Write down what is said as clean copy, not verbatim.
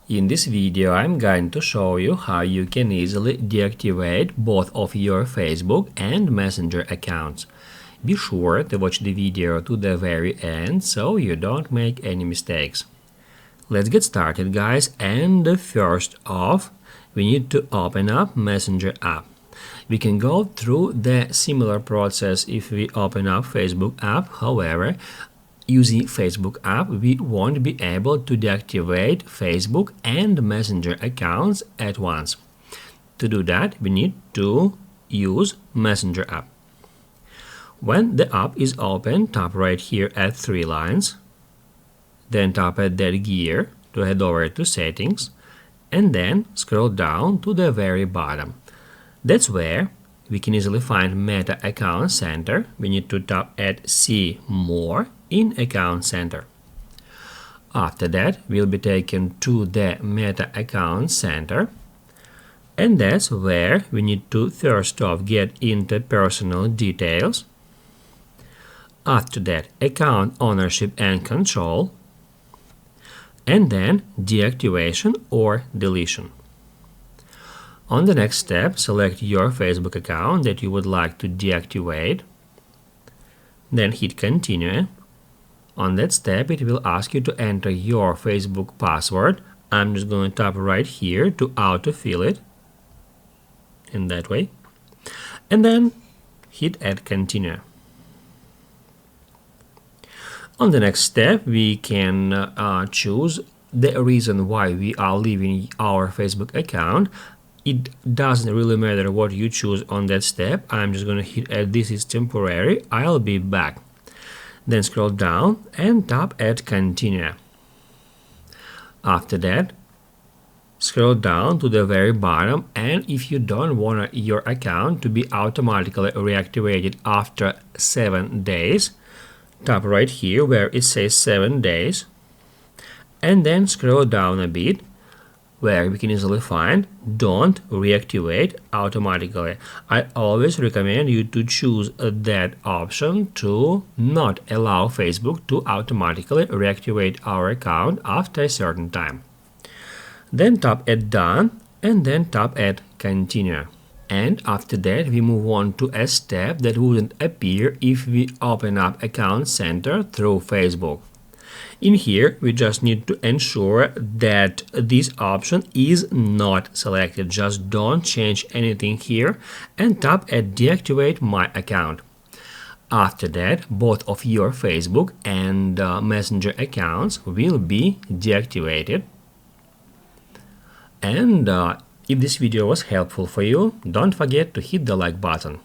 In this video, I'm going to show you how you can easily deactivate both of your Facebook and Messenger accounts. Be sure to watch the video to the very end so you don't make any mistakes. Let's get started, guys, and first off, we need to open up Messenger app. We can go through the similar process if we open up Facebook app. However, using Facebook app, we won't be able to deactivate Facebook and Messenger accounts at once. To do that, we need to use Messenger app. When the app is open, tap right here at three lines, then tap at that gear to head over to settings, and then scroll down to the very bottom. That's where we can easily find Meta Account Center. We need to tap at See More in Account Center. After that, we'll be taken to the Meta Account Center, and that's where we need to first off get into personal details. After that, account ownership and control, and then deactivation or deletion. On the next step, select your Facebook account that you would like to deactivate, then hit continue. On that step, it will ask you to enter your Facebook password. I'm just going to tap right here to autofill it in that way, and then hit add continue. On the next step, we can choose the reason why we are leaving our Facebook account. It doesn't really matter what you choose on that step. I'm just going to hit add this is temporary. I'll be back. Then scroll down and tap at continue. After that, scroll down to the very bottom, and if you don't want your account to be automatically reactivated after 7 days, tap right here where it says 7 days, and then scroll down a bit where we can easily find don't reactivate automatically. I always recommend you to choose that option to not allow Facebook to automatically reactivate our account after a certain time. Then tap at done and then tap at continue. And after that, we move on to a step that wouldn't appear if we open up Account Center through Facebook. In here, we just need to ensure that this option is not selected. Just don't change anything here and tap at Deactivate My Account. After that, both of your Facebook and Messenger accounts will be deactivated. And if this video was helpful for you, don't forget to hit the like button.